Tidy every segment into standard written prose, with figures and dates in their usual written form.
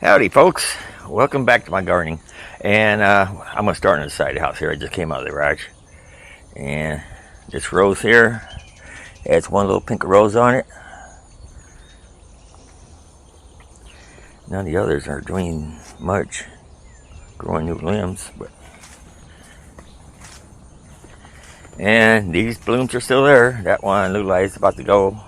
Howdy folks, welcome back to my gardening. And I'm going to start on the side of the house here. I just came out of the garage. And this rose here has one little pink rose on it. None of the others are doing much, growing new limbs. And these blooms are still there. That one looks like it's about to go.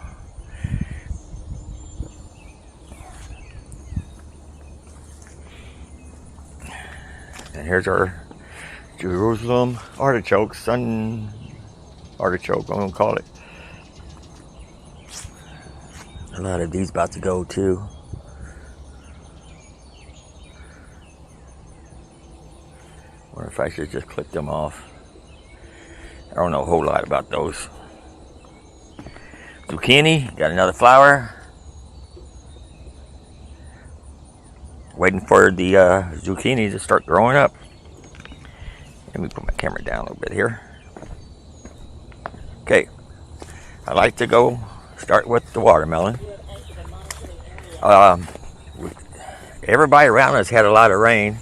And here's our Jerusalem artichoke, sun artichoke, I'm gonna call it. A lot of these about to go too. Wonder if I should just clip them off. I don't know a whole lot about those. Zucchini, got another flower. Waiting for the zucchini to start growing up. Let me put my camera down a little bit here. Okay, I like to go start with the watermelon. Everybody around us had a lot of rain.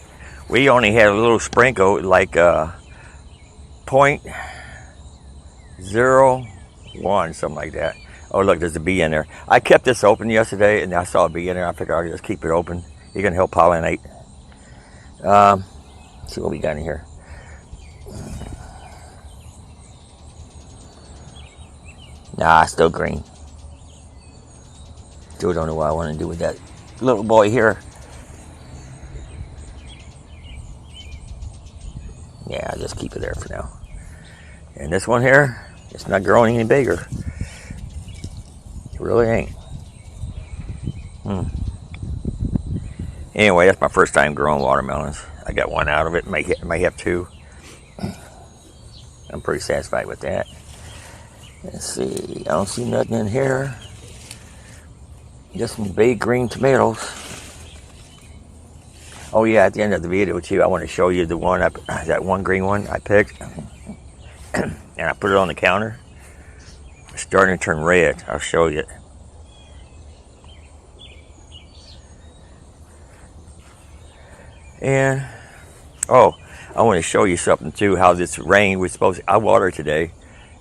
We only had a little sprinkle, like 0.01, something like that. Oh look, there's a bee in there. I kept this open yesterday and I saw a bee in there. I figured I'll just keep it open. You're gonna help pollinate. See what we got in here. Nah, still green. Still don't know what I want to do with that little boy here. Yeah, I'll just keep it there for now. And this one here, it's not growing any bigger. It really ain't. Anyway, that's my first time growing watermelons. I got one out of it. May have two. I'm pretty satisfied with that. Let's see. I don't see nothing in here. Just some big green tomatoes. Oh yeah, at the end of the video too, I want to show you the one that one green one I picked, and I put it on the counter. It's starting to turn red. I'll show you. And oh, I want to show you something too. How this rain I watered today,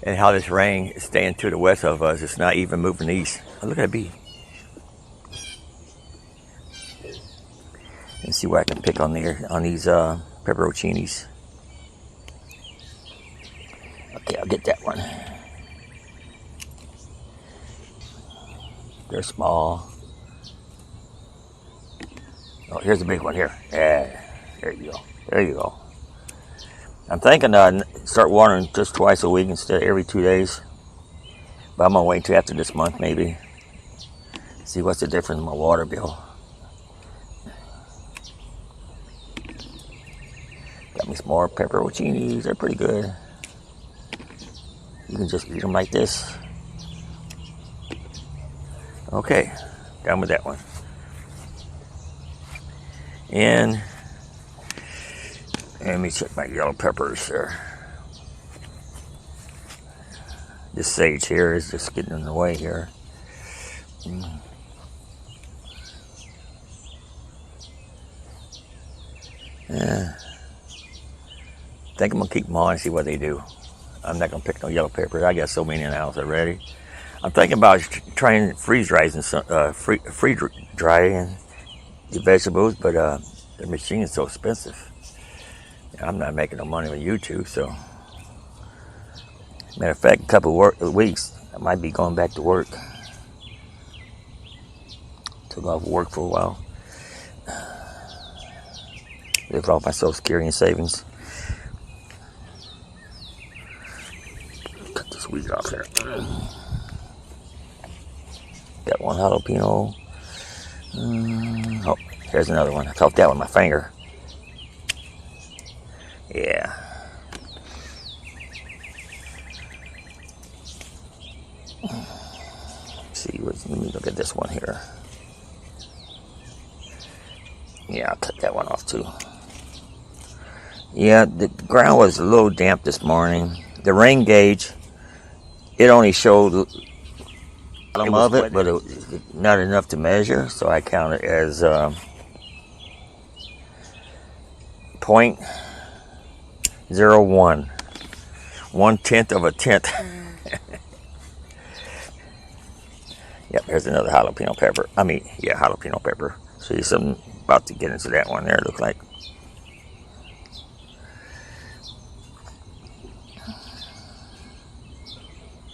and how this rain is staying to the west of us. It's not even moving east. Oh, look at that bee. Let's see what I can pick on there on these pepperoncinis. Okay, I'll get that one. They're small. Oh, here's a big one here. Yeah, there you go. There you go. I'm thinking start watering just twice a week instead of every 2 days. But I'm gonna wait till after this month maybe. See what's the difference in my water bill. Got me some more pepperoncinis. They're pretty good. You can just eat them like this. Okay, done with that one. And let me check my yellow peppers there. This sage here is just getting in the way here. Yeah. I think I'm gonna keep them on and see what they do. I'm not gonna pick no yellow peppers. I got so many in the house already. I'm thinking about trying to freeze dry and freeze dry and the vegetables, but the machine is so expensive. I'm not making no money on YouTube, so. Matter of fact, a couple of weeks, I might be going back to work. Took off work for a while. Lived off my Social Security and savings. Cut this weed off here. Got one jalapeno. Oh, here's another one. I caught that with my finger. Yeah. Let's see, let me look at this one here. Yeah, I'll cut that one off too. Yeah, the ground was a little damp this morning. The rain gauge, it only showed bottom of it, but it was not enough to measure, so I count it as 0.01. 1/10 of a tenth. Yep, here's another jalapeno pepper. Yeah, jalapeno pepper. See, something about to get into that one there, look like.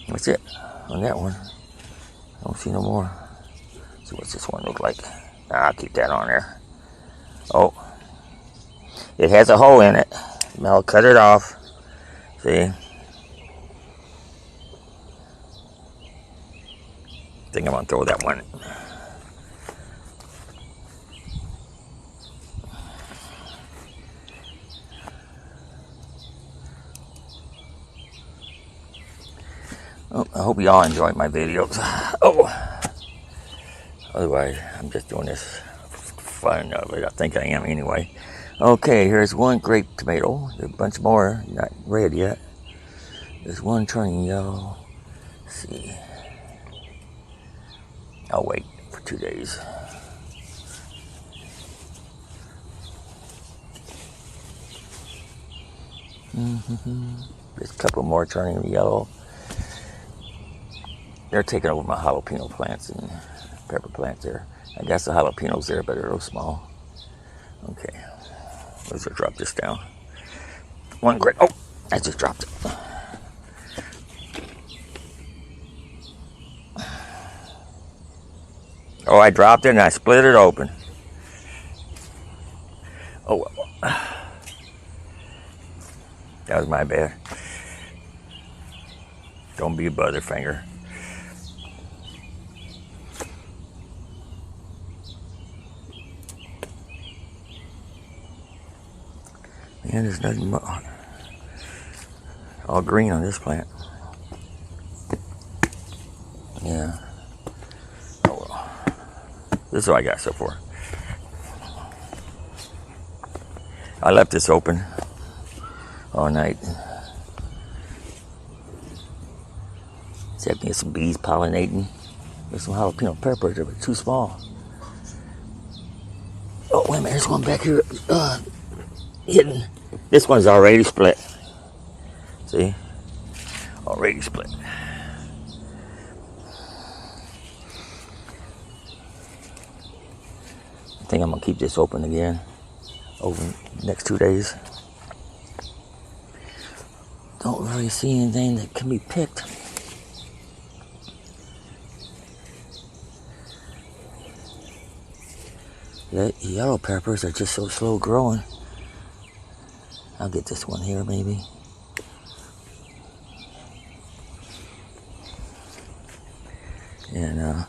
That's it on that one. I don't see no more. Let's see what's this one look like. I'll keep that on there. Oh, it has a hole in it. I'll cut it off. See? I think I'm gonna throw that one. Oh, I hope y'all enjoyed my videos. Oh, otherwise I'm just doing this for fun of it. I think I am anyway. Okay, here's one grape tomato. There's a bunch more, not red yet. There's one turning yellow. Let's see. I'll wait for 2 days. There's a couple more turning yellow. They're taking over my jalapeno plants and pepper plants there. I guess the jalapenos there, but they're real small. Okay, let's just drop this down. One grape. Oh, I just dropped it. Oh, I dropped it and I split it open. Oh, well. That was my bad. Don't be a butterfinger. Man, there's nothing all green on this plant. Yeah. Oh well. This is what I got so far. I left this open all night. See if I can get some bees pollinating. There's some jalapeno peppers that were too small. Oh, wait a minute, there's one back here hidden. This one's already split. See? Already split. I think I'm gonna keep this open again over the next 2 days. Don't really see anything that can be picked. The yellow peppers are just so slow growing. I'll get this one here maybe. And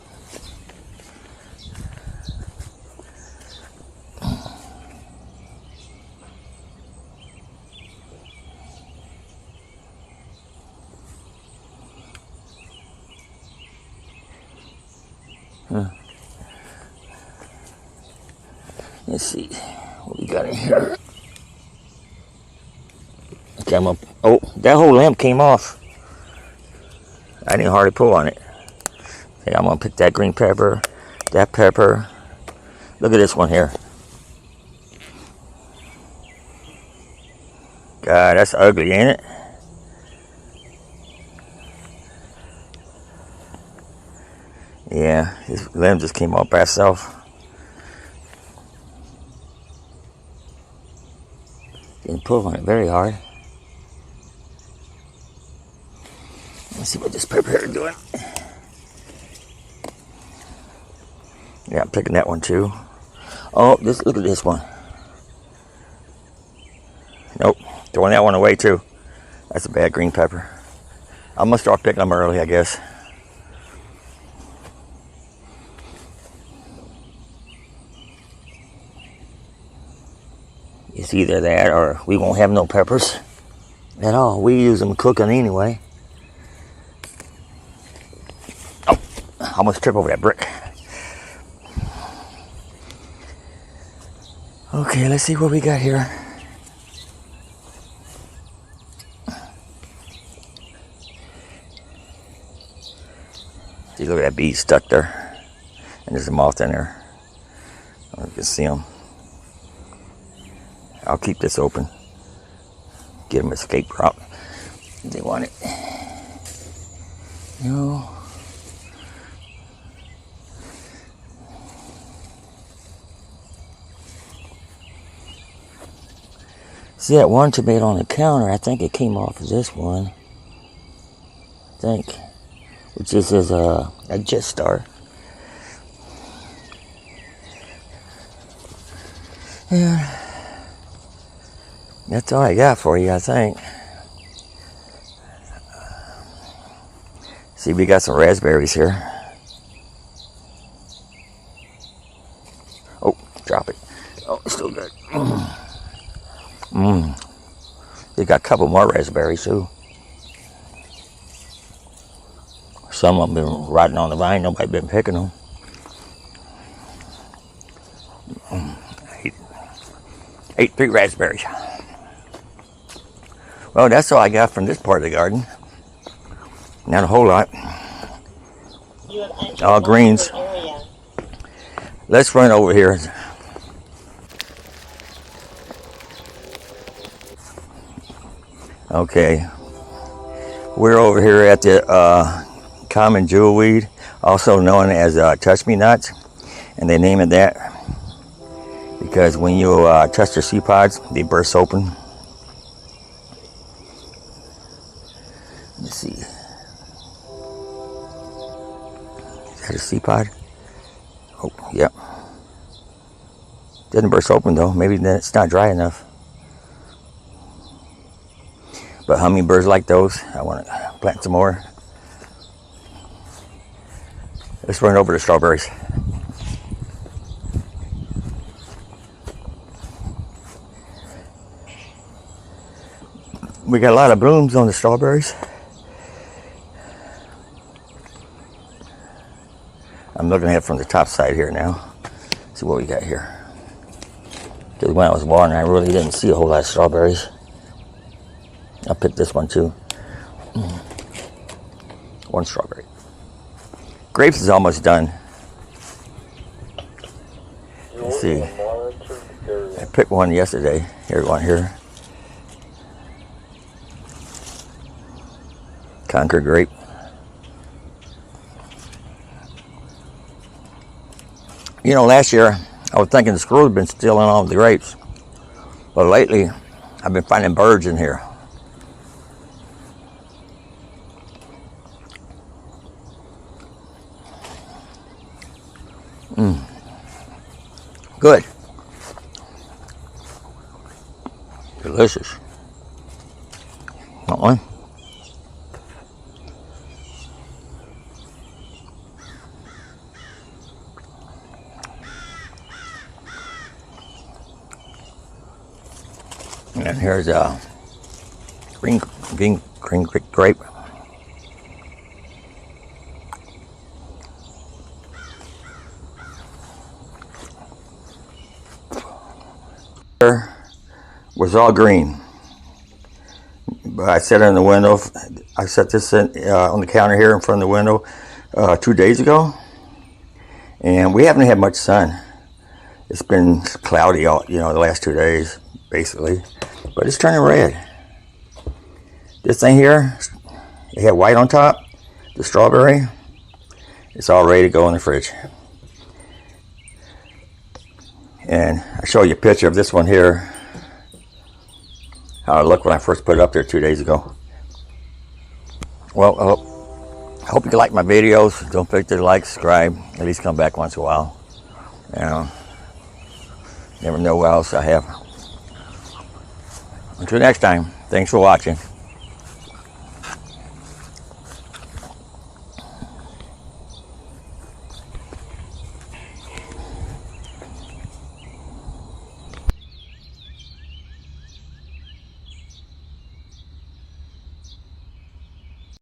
let's see what we got in here. Okay, oh, that whole lamp came off. I didn't hardly pull on it. Okay, I'm gonna pick that green pepper, that pepper. Look at this one here. God, that's ugly, ain't it? Yeah, this limb just came off by itself. Didn't pull on it very hard. Let's see what this pepper here is doing. Yeah, I'm picking that one too. Oh, look at this one. Nope, throwing that one away too. That's a bad green pepper. I'm gonna start picking them early, I guess. It's either that or we won't have no peppers at all. We use them cooking anyway. Oh, I almost tripped over that brick. Okay, let's see what we got here. See, look at that bee stuck there. And there's a moth in there. I don't know if you can see them. I'll keep this open. Get them escape route if they want it. No. See that one tomato on the counter? I think it came off of this one. I think. Which is a jet star. Yeah. That's all I got for you, I think. See, we got some raspberries here. Oh, drop it. Oh, it's still good. They got a couple more raspberries too. Some of them been rotting on the vine. Nobody been picking them. Ate 3 raspberries. Well, that's all I got from this part of the garden. Not a whole lot. All greens. Let's run over here. Okay. We're over here at the common jewelweed, also known as touch-me-nots. And they name it that because when you touch their seed pods, they burst open. Let's see. Is that a seed pod? Oh, yep. Didn't burst open though. Maybe it's not dry enough. But hummingbirds like those. I want to plant some more. Let's run over to strawberries. We got a lot of blooms on the strawberries. I'm looking at it from the top side here now. See what we got here. Because when I was watering, I really didn't see a whole lot of strawberries. I picked this one too. 1 strawberry. Grapes is almost done. Let's see. I picked one yesterday. Here's one here. Concord grape. You know, last year I was thinking the squirrels have been stealing all of the grapes. But lately I've been finding birds in here. Good. Delicious. Want one? And here's a green grape. Was all green, but I set it in the window. I set this in, on the counter here in front of the window 2 days ago, and we haven't had much sun. It's been cloudy all, the last 2 days basically, but it's turning red. This thing here, it had white on top. The strawberry, it's all ready to go in the fridge. And I'll show you a picture of this one here. How it looked when I first put it up there 2 days ago. Well, I hope you like my videos. Don't forget to like, subscribe, at least come back once in a while. Never know what else I have. Until next time, thanks for watching.